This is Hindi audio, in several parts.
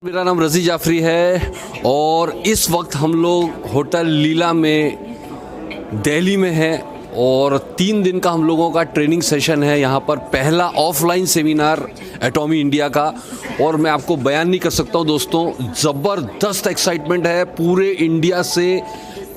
मेरा नाम रज़ी जाफरी है और इस वक्त हम लोग होटल लीला में दिल्ली में हैं और 3 दिन का हम लोगों का ट्रेनिंग सेशन है। यहाँ पर पहला ऑफलाइन सेमिनार एटॉमी इंडिया का और मैं आपको बयान नहीं कर सकता हूँ दोस्तों, ज़बरदस्त एक्साइटमेंट है। पूरे इंडिया से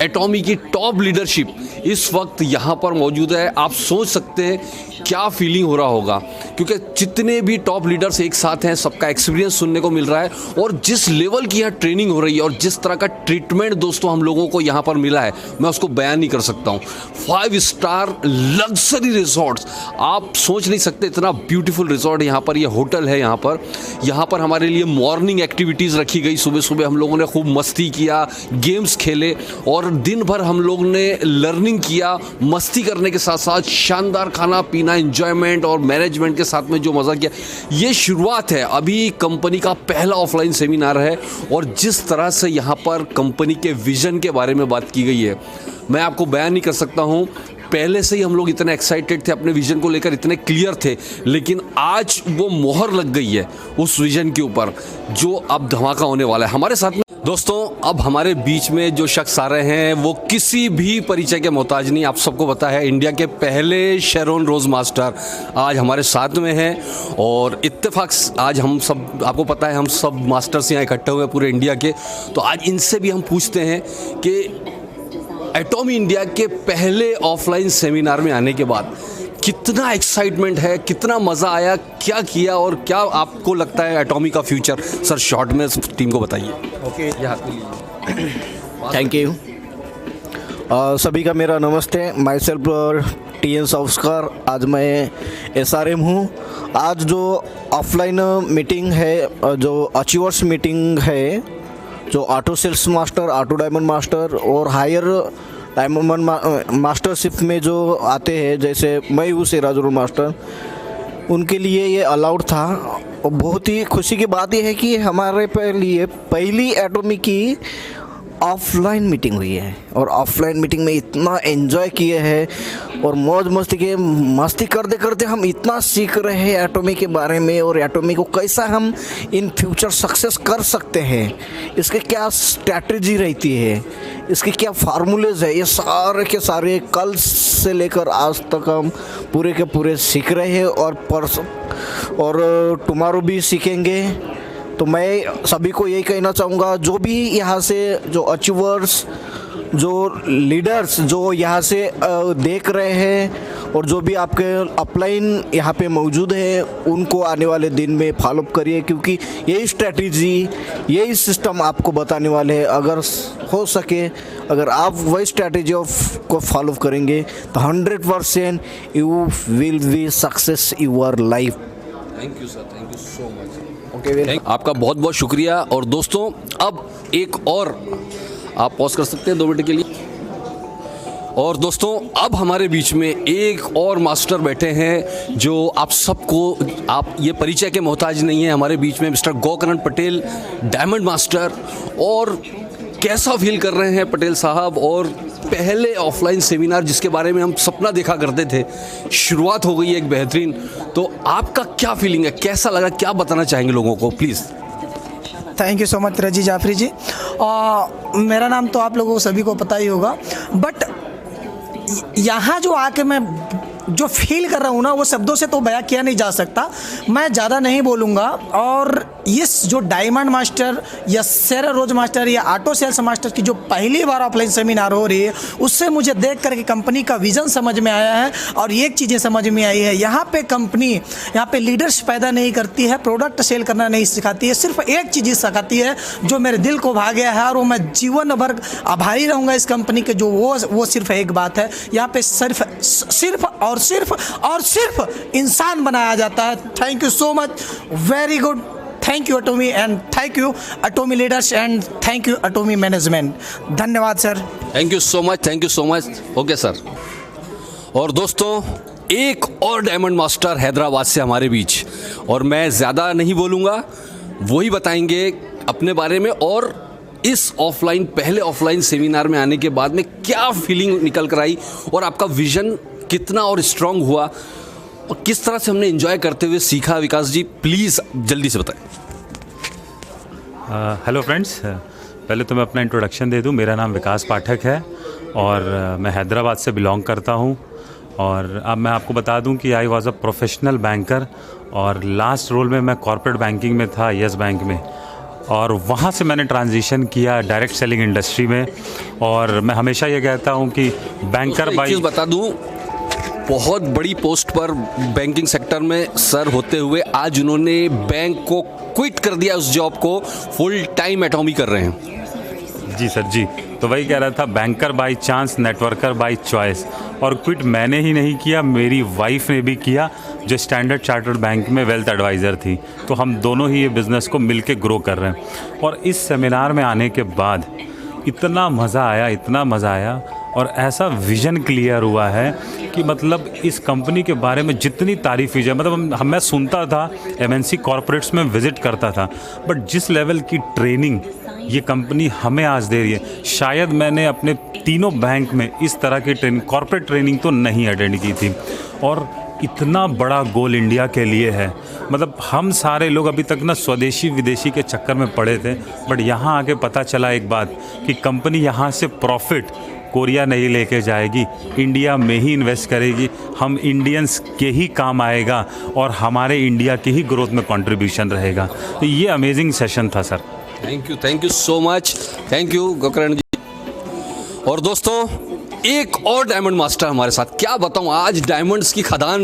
एटॉमी की टॉप लीडरशिप इस वक्त यहाँ पर मौजूद है। आप सोच सकते हैं क्या फीलिंग हो रहा होगा, क्योंकि जितने भी टॉप लीडर्स एक साथ हैं सबका एक्सपीरियंस सुनने को मिल रहा है और जिस लेवल की यहाँ ट्रेनिंग हो रही है और जिस तरह का ट्रीटमेंट दोस्तों हम लोगों को यहाँ पर मिला है, मैं उसको बयान नहीं कर सकता हूँ। 5 स्टार लग्जरी रिजॉर्ट्स, आप सोच नहीं सकते इतना ब्यूटीफुल रिजॉर्ट यहाँ पर, ये होटल है यहाँ पर हमारे लिए मॉर्निंग एक्टिविटीज़ रखी गई। सुबह सुबह हम लोगों ने खूब मस्ती किया, गेम्स खेले और दिन भर हम लोग ने लर्निंग किया। मस्ती करने के साथ साथ शानदार खाना पीना, एंजॉयमेंट और मैनेजमेंट के साथ में जो मज़ा किया, ये शुरुआत है। अभी कंपनी का पहला ऑफलाइन सेमिनार है और जिस तरह से यहाँ पर कंपनी के विजन के बारे में बात की गई है, मैं आपको बयान नहीं कर सकता हूँ। पहले से ही हम लोग इतने एक्साइटेड थे, अपने विजन को लेकर इतने क्लियर थे, लेकिन आज वो मोहर लग गई है उस विजन के ऊपर जो अब धमाका होने वाला है हमारे साथ में। दोस्तों, अब हमारे बीच में जो शख्स आ रहे हैं वो किसी भी परिचय के मोहताज नहीं। आप सबको पता है इंडिया के पहले शेरोन रोज मास्टर आज हमारे साथ में हैं और इत्तेफाक आज हम सब, आपको पता है हम सब मास्टर्स यहाँ इकट्ठे हुए पूरे इंडिया के, तो आज इनसे भी हम पूछते हैं कि एटॉमी इंडिया के पहले ऑफलाइन सेमिनार में आने के बाद कितना एक्साइटमेंट है, कितना मज़ा आया, क्या किया और क्या आपको लगता है एटॉमी का फ्यूचर। सर शॉर्ट में टीम को बताइए। Okay, thank you. सभी का मेरा नमस्ते। माई सेल्फ TN संस्कार। आज मैं SRM हूँ। आज जो ऑफलाइन मीटिंग है, जो अचीवर्स मीटिंग है, जो auto sales master, auto diamond master और हायर डायमंड मास्टरशिप में जो आते हैं, जैसे मैं हूँ सिराजुल मास्टर, उनके लिए ये अलाउड था। और बहुत ही खुशी की बात यह है कि हमारे लिए पहली एटॉमी की ऑफलाइन मीटिंग हुई है और ऑफलाइन मीटिंग में इतना एंजॉय किए हैं और मौज मस्ती करते करते हम इतना सीख रहे हैं एटॉमी के बारे में और एटॉमी को कैसा हम इन फ्यूचर सक्सेस कर सकते हैं, इसके क्या स्ट्रैटेजी रहती है, इसके क्या फार्मूलेज है, ये सारे के सारे कल से लेकर आज तक हम पूरे के पूरे सीख रहे हैं और टुमारो भी सीखेंगे। तो मैं सभी को यही कहना चाहूँगा, जो भी यहाँ से जो अचीवर्स, जो लीडर्स जो यहाँ से देख रहे हैं और जो भी आपके अपलाइन यहाँ पे मौजूद है, उनको आने वाले दिन में फॉलोअप करिए, क्योंकि यही स्ट्रेटजी, यही सिस्टम आपको बताने वाले हैं। अगर हो सके, अगर आप वही स्ट्रेटजी को फॉलो करेंगे तो 100% you will be success your life. Thank you sir, thank you so much. आपका बहुत बहुत शुक्रिया। और दोस्तों, अब एक और आप पॉज कर सकते हैं 2 मिनट के लिए। और दोस्तों, अब हमारे बीच में एक और मास्टर बैठे हैं जो आप सबको, आप ये परिचय के मोहताज नहीं है। हमारे बीच में mister Gokarna Patel, diamond master. और कैसा फील कर रहे हैं पटेल साहब, और पहले ऑफलाइन सेमिनार जिसके बारे में हम सपना देखा करते थे, शुरुआत हो गई है एक बेहतरीन। तो आपका क्या फीलिंग है, कैसा लगा, क्या बताना चाहेंगे लोगों को, please. Thank you so much रज़ी जाफरी जी। मेरा नाम तो आप लोगों को सभी को पता ही होगा, बट यहाँ जो आके मैं जो फील कर रहा हूँ ना, वो शब्दों से तो बयां किया नहीं जा सकता। मैं ज़्यादा नहीं बोलूँगा। और इस जो डायमंड मास्टर या शेरा रोज मास्टर या ऑटो सेल्स मास्टर की जो पहली बार ऑफलाइन सेमिनार हो रही है, उससे मुझे देख करके कंपनी का विज़न समझ में आया है और एक चीज़ें समझ में आई है। यहाँ पे कंपनी यहाँ पे लीडर्स पैदा नहीं करती है, प्रोडक्ट सेल करना नहीं सिखाती है, सिर्फ एक चीज़ सिखाती है जो मेरे दिल को भा गया है और वो मैं जीवन भर आभारी रहूँगा इस कंपनी के, जो वो सिर्फ एक बात है। यहाँ पे सिर्फ इंसान बनाया जाता है। Thank you so much, very good. Thank you Atomy and thank you Atomy leaders and thank you Atomy management. धन्यवाद sir. Thank you so much, thank you so much. Okay sir. और दोस्तों, एक और डायमंड मास्टर हैदराबाद से हमारे बीच, और मैं ज़्यादा नहीं बोलूँगा, वही बताएंगे अपने बारे में और इस ऑफलाइन, पहले ऑफलाइन सेमिनार में आने के बाद में क्या फीलिंग निकल कर आई और आपका विजन कितना और स्ट्रांग हुआ और किस तरह से हमने एंजॉय करते हुए सीखा। विकास जी, प्लीज़ जल्दी से बताएं। हेलो फ्रेंड्स, पहले तो मैं अपना इंट्रोडक्शन दे दूं। मेरा नाम विकास पाठक है और मैं हैदराबाद से बिलोंग करता हूं। और अब मैं आपको बता दूं कि I was a professional banker और लास्ट रोल में मैं कॉर्पोरेट बैंकिंग में था, यस बैंक में। और वहाँ से मैंने ट्रांजिशन किया डायरेक्ट सेलिंग इंडस्ट्री में। और मैं हमेशा ये कहता हूँ कि बैंकर एक बाई चीज़ बता दूं, बहुत बड़ी पोस्ट पर बैंकिंग सेक्टर में सर होते हुए आज उन्होंने बैंक को क्विट कर दिया, उस जॉब को फुल टाइम एटॉमी कर रहे हैं। जी सर जी, तो वही कह रहा था, banker by chance, networker by choice. और क्विट मैंने ही नहीं किया, मेरी वाइफ ने भी किया, जो स्टैंडर्ड चार्टर्ड बैंक में वेल्थ एडवाइज़र थी। तो हम दोनों ही ये बिज़नेस को मिलके ग्रो कर रहे हैं। और इस सेमिनार में आने के बाद इतना मज़ा आया, इतना मज़ा आया, और ऐसा विज़न क्लियर हुआ है कि मतलब इस कंपनी के बारे में जितनी तारीफ़ की जाए, मतलब मैं सुनता था, एमएनसी कॉर्पोरेट्स में विज़िट करता था, बट जिस लेवल की ट्रेनिंग ये कंपनी हमें आज दे रही है, शायद मैंने अपने तीनों बैंक में इस तरह की कॉर्पोरेट ट्रेनिंग तो नहीं अटेंड की थी। और इतना बड़ा गोल इंडिया के लिए है। मतलब हम सारे लोग अभी तक ना स्वदेशी विदेशी के चक्कर में पड़े थे, बट यहाँ आके पता चला एक बात कि कंपनी यहाँ से प्रॉफिट कोरिया नहीं लेके जाएगी, इंडिया में ही इन्वेस्ट करेगी, हम इंडियंस के ही काम आएगा और हमारे इंडिया की ही ग्रोथ में कंट्रीब्यूशन रहेगा। तो ये अमेजिंग सेशन था sir. Thank you so much, thank you Gokarna ji. और दोस्तों, एक और डायमंड मास्टर हमारे साथ, क्या बताऊं, आज डायमंड्स की खदान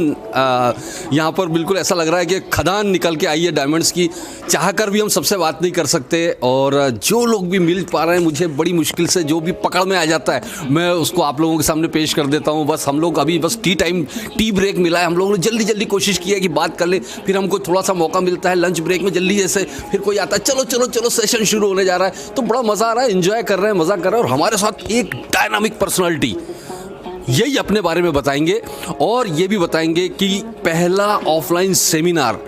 यहाँ पर बिल्कुल ऐसा लग रहा है कि खदान निकल के आई है डायमंड्स की। चाहकर भी हम सबसे बात नहीं कर सकते, और जो लोग भी मिल पा रहे हैं मुझे बड़ी मुश्किल से, जो भी पकड़ में आ जाता है मैं उसको आप लोगों के सामने पेश कर देता हूँ। बस हम लोग अभी बस टी ब्रेक मिला है, हम लोगों ने जल्दी कोशिश की है कि बात कर ले, फिर हमको थोड़ा सा मौका मिलता है लंच ब्रेक में जल्दी जैसे, फिर कोई आता है, चलो सेशन शुरू होने जा रहा है, तो बड़ा मज़ा आ रहा है, एंजॉय कर रहे हैं, मज़ा कर रहे हैं। और हमारे साथ एक डायनामिक पर्सनालिटी, यही अपने बारे में बताएंगे और ये भी बताएंगे कि पहला ऑफलाइन सेमिनार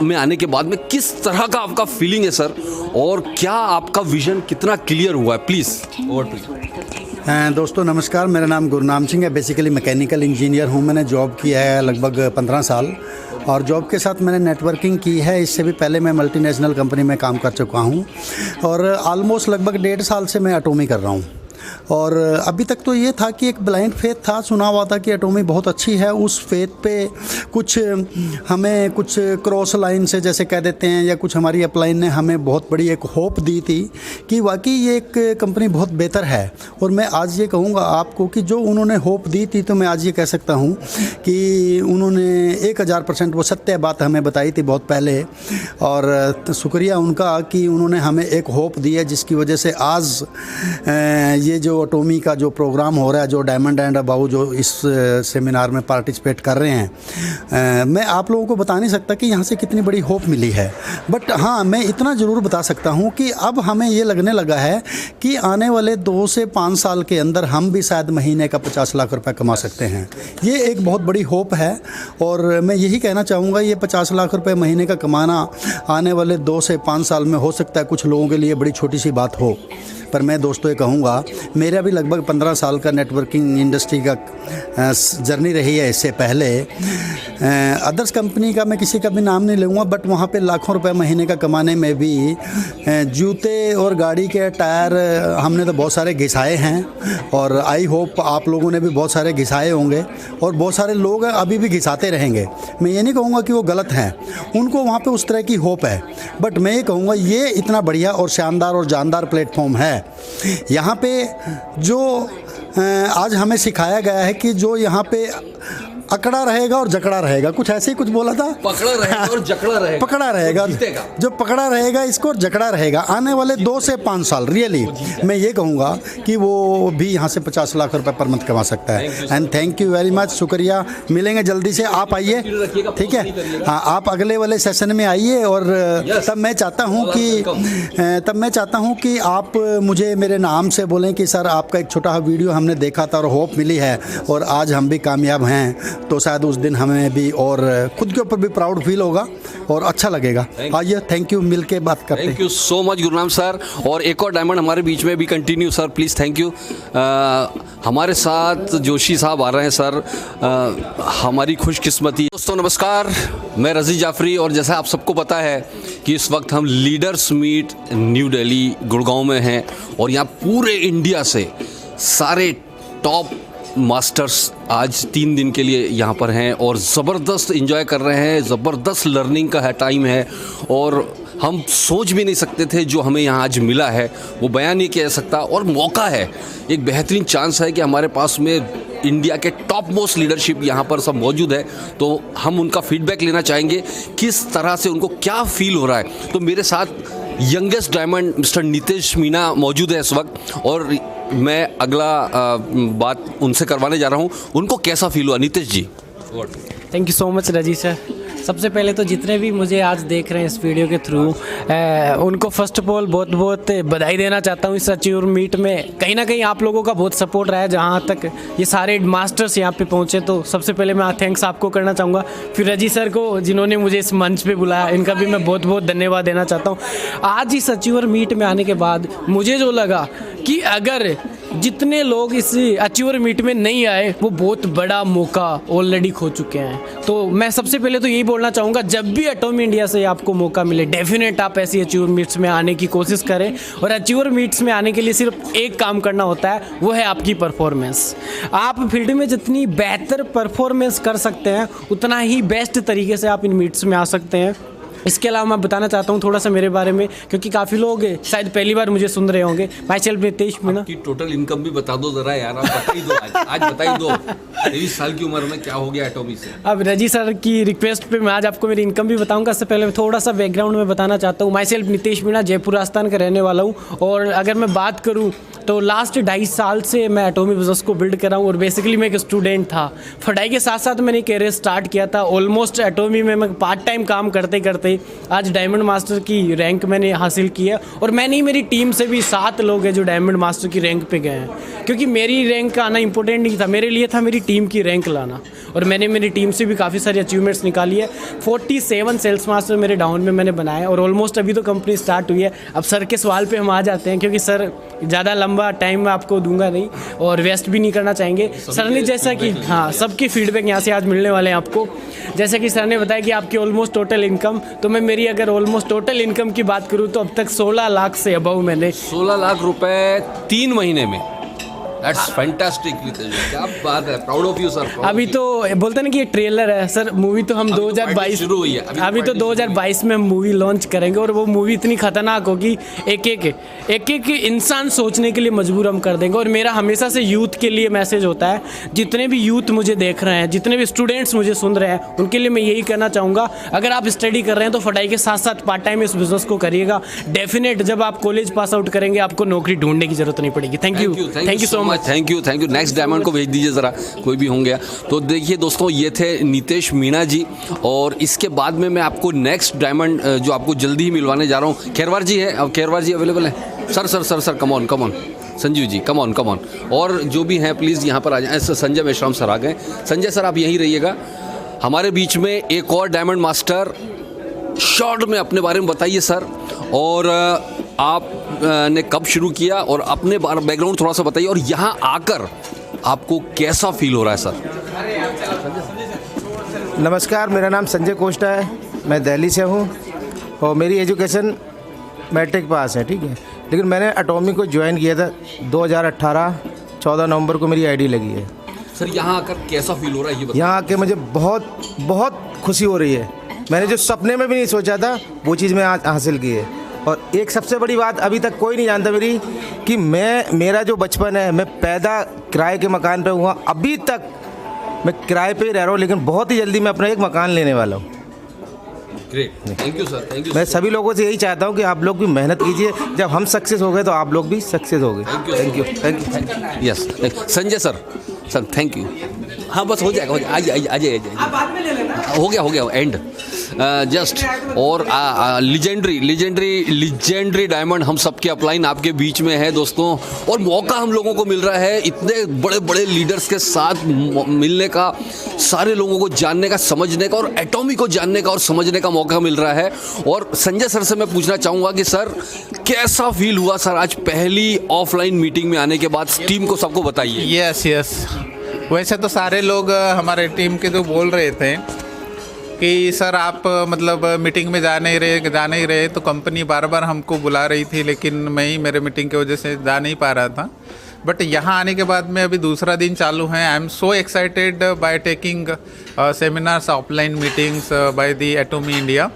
में आने के बाद में किस तरह का आपका फीलिंग है सर, और क्या आपका विजन कितना क्लियर हुआ है। Please over to you. दोस्तों नमस्कार, मेरा नाम गुरनाम सिंह है। बेसिकली मैकेनिकल इंजीनियर हूँ। मैंने जॉब किया है लगभग 15 साल, और जॉब के साथ मैंने नेटवर्किंग की है। इससे भी पहले मैं मल्टीनेशनल कंपनी में काम कर चुका हूँ, और ऑलमोस्ट लगभग 1.5 साल से मैं एटॉमी कर रहा हूँ। और अभी तक तो ये था कि एक ब्लाइंड फेथ था, सुना हुआ था कि एटॉमी बहुत अच्छी है। उस फेथ पे कुछ हमें कुछ क्रॉस लाइन से जैसे कह देते हैं, या कुछ हमारी अपलाइन ने हमें बहुत बड़ी एक होप दी थी कि वाकई ये एक कंपनी बहुत बेहतर है। और मैं आज ये कहूँगा आपको कि जो उन्होंने होप दी थी, तो मैं आज ये कह सकता हूँ कि उन्होंने 1000% वो सत्य बात हमें बताई थी बहुत पहले। और शुक्रिया उनका कि उन्होंने हमें एक होप दी है, जिसकी वजह से आज ये जो एटॉमी का जो प्रोग्राम हो रहा है, जो डायमंड एंड अबव जो इस सेमिनार में पार्टिसिपेट कर रहे हैं, मैं आप लोगों को बता नहीं सकता कि यहाँ से कितनी बड़ी होप मिली है। बट हाँ, मैं इतना ज़रूर बता सकता हूँ कि अब हमें ये लगने लगा है कि आने वाले 2 से 5 साल के अंदर हम भी शायद महीने का 50 लाख रुपए कमा सकते हैं। ये एक बहुत बड़ी होप है, और मैं यही कहना चाहूँगा, ये 50 लाख रुपए महीने का कमाना आने वाले 2 से 5 साल में हो सकता है कुछ लोगों के लिए बड़ी छोटी सी बात हो, पर मैं दोस्तों ये कहूँगा, मेरा भी लगभग 15 साल का नेटवर्किंग इंडस्ट्री का जर्नी रही है। इससे पहले अदर्स कंपनी का मैं किसी का भी नाम नहीं लूँगा, बट वहाँ पे लाखों रुपए महीने का कमाने में भी जूते और गाड़ी के टायर हमने तो बहुत सारे घिसाए हैं, और आई होप आप लोगों ने भी बहुत सारे घिसाए होंगे, और बहुत सारे लोग अभी भी घिसाते रहेंगे। मैं ये नहीं कहूँगा कि वो गलत हैं, उनको वहाँ पे उस तरह की होप है, बट मैं ये कहूँगा ये इतना बढ़िया और शानदार और जानदार प्लेटफॉर्म है। यहाँ पे जो आज हमें सिखाया गया है कि जो यहाँ पे अकड़ा रहेगा और जकड़ा रहेगा, कुछ ऐसे ही कुछ बोला था, पकड़ा रहेगा और जकड़ा रहेगा, पकड़ा रहेगा, जो पकड़ा रहेगा इसको और जकड़ा रहेगा। आने वाले 2 से 5 साल रियली मैं ये कहूँगा कि वो भी यहाँ से 50 लाख रुपए पर मंथ कमा सकता है। And thank you very much, शुक्रिया। मिलेंगे जल्दी से, आप आइए, ठीक है। हाँ, आप अगले वाले सेशन में आइए, और तब मैं चाहता हूँ कि आप मुझे मेरे नाम से बोलें कि सर आपका एक छोटा वीडियो हमने देखा था और होप मिली है, और आज हम भी कामयाब हैं, तो शायद उस दिन हमें भी और खुद के ऊपर भी प्राउड फील होगा और अच्छा लगेगा। आइए, थैंक यू, मिल के बात करते हैं। Thank you so much Gurnam sir. और एक और डायमंड हमारे बीच में भी continue sir, please, thank you. हमारे साथ जोशी साहब आ रहे हैं सर, हमारी खुशकिस्मती। दोस्तों नमस्कार, मैं रजी जाफरी, और जैसा आप सबको पता है कि इस वक्त हम लीडर्स मीट न्यू दिल्ली गुड़गांव में हैं, और यहाँ पूरे इंडिया से सारे टॉप मास्टर्स आज 3 दिन के लिए यहाँ पर हैं और ज़बरदस्त एंजॉय कर रहे हैं। ज़बरदस्त लर्निंग का है टाइम है, और हम सोच भी नहीं सकते थे जो हमें यहाँ आज मिला है वो बयान नहीं किया जा सकता। और मौका है, एक बेहतरीन चांस है कि हमारे पास में इंडिया के टॉप मोस्ट लीडरशिप यहाँ पर सब मौजूद है, तो हम उनका फीडबैक लेना चाहेंगे किस तरह से उनको क्या फील हो रहा है। तो मेरे साथ youngest diamond mister Nitesh Meena मौजूद है इस वक्त, और मैं अगला बात उनसे करवाने जा रहा हूँ। उनको कैसा फील हुआ, नितेश जी? थैंक यू सो मच रजी सर। सबसे पहले तो जितने भी मुझे आज देख रहे हैं इस वीडियो के थ्रू, उनको फर्स्ट ऑफ ऑल बहुत बहुत बधाई देना चाहता हूँ। इस अचीवर मीट में कहीं ना कहीं आप लोगों का बहुत सपोर्ट रहा है, जहाँ तक ये सारे मास्टर्स यहाँ पे पहुँचे। तो सबसे पहले मैं थैंक्स आपको करना चाहूँगा, फिर रजी सर को जिन्होंने मुझे इस मंच पे बुलाया, इनका भी मैं बहुत बहुत धन्यवाद देना चाहता हूँ। आज इस अचीवर मीट में आने के बाद मुझे जो लगा कि अगर जितने लोग इस अचीवर मीट में नहीं आए वो बहुत बड़ा मौका ऑलरेडी खो चुके हैं। तो मैं सबसे पहले तो यही बोलना चाहूँगा, जब भी एटॉमी इंडिया से आपको मौका मिले डेफिनेट आप ऐसी अचीवर मीट्स में आने की कोशिश करें। और अचीवर मीट्स में आने के लिए सिर्फ एक काम करना होता है, वो है आपकी परफॉर्मेंस। आप फील्ड में जितनी बेहतर परफॉर्मेंस कर सकते हैं उतना ही बेस्ट तरीके से आप इन मीट्स में आ सकते हैं। इसके अलावा मैं बताना चाहता हूँ थोड़ा सा मेरे बारे में, क्योंकि काफ़ी लोग शायद पहली बार मुझे सुन रहे होंगे। My self Nitesh Meena. की टोटल इनकम भी बता दो ज़रा यार, आप बता ही दो आज बता ही दो। 23 साल की उम्र में क्या हो गया एटॉमी से? अब रजी सर की रिक्वेस्ट पे मैं आज आपको मेरी इनकम भी बताऊंगा। इससे पहले थोड़ा सा बैकग्राउंड में बताना चाहता हूँ। माई सेल्फ नितेश मीणा, जयपुर राजस्थान का रहने वाला हूँ। और अगर मैं बात करूँ तो लास्ट 2.5 साल से मैं एटॉमी बिजनेस को बिल्ड कर रहा हूँ। और बेसिकली मैं एक स्टूडेंट था, पढ़ाई के साथ साथ मैंने कैरियर स्टार्ट किया था। ऑलमोस्ट एटॉमी में मैं पार्ट टाइम काम करते करते आज डायमंड मास्टर की रैंक मैंने हासिल की है। और मैं नहीं, मेरी टीम से भी 7 लोग हैं जो डायमंड मास्टर की रैंक पे गए हैं। क्योंकि मेरी रैंक आना इंपॉर्टेंट नहीं था, मेरे लिए था मेरी टीम की रैंक लाना। और मैंने मेरी टीम से भी काफ़ी सारी अचीवमेंट्स निकाली है। 47 सेल्स मास्टर मेरे डाउन में मैंने बनाए। और ऑलमोस्ट अभी तो कंपनी स्टार्ट हुई है। अब सर के सवाल पे हम आ जाते हैं, क्योंकि सर ज़्यादा लंबा टाइम मैं आपको दूंगा नहीं और वेस्ट भी नहीं करना चाहेंगे। सर ने जैसा कि हाँ, सबके फीडबैक यहाँ से आज मिलने वाले हैं आपको। जैसे कि सर ने बताया कि आपकी ऑलमोस्ट टोटल इनकम, तो मैं मेरी अगर ऑलमोस्ट टोटल इनकम की बात करूँ तो अब तक 16 लाख से अबव मैंने 16 लाख रुपए 3 महीने में। दैट्स फैंटास्टिक नितेश, क्या बात है, प्राउड ऑफ यू सर। अभी तो बोलते हैं ना कि ये ट्रेलर है सर, मूवी तो हम 2022 शुरू हुई है। अभी तो 2022 में हम मूवी लॉन्च करेंगे। और वो मूवी इतनी खतरनाक होगी, एक एक इंसान सोचने के लिए मजबूर हम कर देंगे। और मेरा हमेशा से यूथ के लिए मैसेज होता है, जितने भी यूथ मुझे देख रहे हैं, जितने भी स्टूडेंट्स मुझे सुन रहे हैं, उनके लिए मैं यही कहना चाहूँगा, अगर आप स्टडी कर रहे हैं तो पढ़ाई के साथ साथ पार्ट टाइम इस बिजनेस को करिएगा। डेफिनेट जब आप कॉलेज पास आउट करेंगे आपको नौकरी ढूंढने की जरूरत नहीं पड़ेगी। Thank you so much. Thank you. Next diamond को भेज दीजिए ज़रा, कोई भी होंगे। तो देखिए दोस्तों, ये थे नितेश मीणा जी। और इसके बाद में मैं आपको नेक्स्ट डायमंड जो आपको जल्दी ही मिलवाने जा रहा हूँ, खेरवार जी है। अब खेरवार जी अवेलेबल है? Sir come on Sanjeev ji, come on. और जो भी हैं प्लीज़ यहाँ पर आ जाएं। संजय मेश्राम सर आ गए। संजय सर आप यहीं रहिएगा। हमारे बीच में एक और डायमंड मास्टर, शॉर्ट में अपने बारे में बताइए सर, और आप ने कब शुरू किया और अपने बैकग्राउंड थोड़ा सा बताइए, और यहाँ आकर आपको कैसा फील हो रहा है सर? नमस्कार, मेरा नाम संजय कोष्टा है, मैं दिल्ली से हूँ और मेरी एजुकेशन मैट्रिक पास है, ठीक है। लेकिन मैंने एटॉमी को ज्वाइन किया था 2018 14 नवंबर को मेरी आईडी लगी है। सर यहाँ आकर कैसा फील हो रहा है ये बताइए। यहाँ आके मुझे बहुत खुशी हो रही है। मैंने जो सपने में भी नहीं सोचा था वो चीज़ मैं आज हासिल की है। और एक सबसे बड़ी बात अभी तक कोई नहीं जानता मेरी, कि मेरा जो बचपन है, मैं पैदा किराए के मकान पे हुआ, अभी तक मैं किराए पे ही रह रहा हूँ, लेकिन बहुत ही जल्दी मैं अपना एक मकान लेने वाला हूँ। Great, thank you sir, thank you. मैं सभी लोगों से यही चाहता हूँ कि आप लोग भी मेहनत कीजिए, जब हम सक्सेस हो गए तो आप लोग भी सक्सेस हो गए। Thank you. Yes, Sanjay sir thank you. हाँ बस हो जाएगा, आइए, आप बाद में ले लेना। हो गया एंड। जस्ट और लिजेंडरी डायमंड हम सबके अपलाइन आपके बीच में है दोस्तों, और मौका हम लोगों को मिल रहा है इतने बड़े बड़े लीडर्स के साथ मिलने का, सारे लोगों को जानने का, समझने का, और एटॉमी को जानने का और समझने का मौका मिल रहा है। और संजय सर से मैं पूछना चाहूँगा कि सर कैसा फील हुआ सर आज पहली ऑफलाइन मीटिंग में आने के बाद? टीम को सबको बताइए। यस वैसे तो सारे लोग हमारे टीम के जो बोल रहे थे कि सर आप मतलब मीटिंग में जा नहीं रहे, तो कंपनी बार बार हमको बुला रही थी, लेकिन मैं ही मेरे मीटिंग की वजह से जा नहीं पा रहा था। बट यहाँ आने के बाद में अभी दूसरा दिन चालू है। I am so excited by taking seminars, offline meetings by the Atomy India.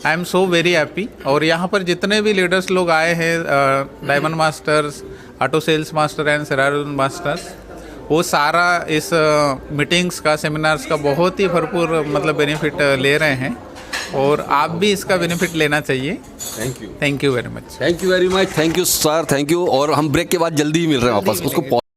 I am so very happy. और यहाँ पर जितने भी लीडर्स लोग आए हैं, diamond masters, auto sales master and सेराडोन मास्टर्स, वो सारा इस मीटिंग्स का, सेमिनार्स का बहुत ही भरपूर मतलब बेनिफिट ले रहे हैं, और आप भी इसका बेनिफिट लेना चाहिए। Thank you very much. Thank you very much. Thank you sir, thank you. और हम ब्रेक के बाद जल्दी ही मिल रहे हैं वापस उसको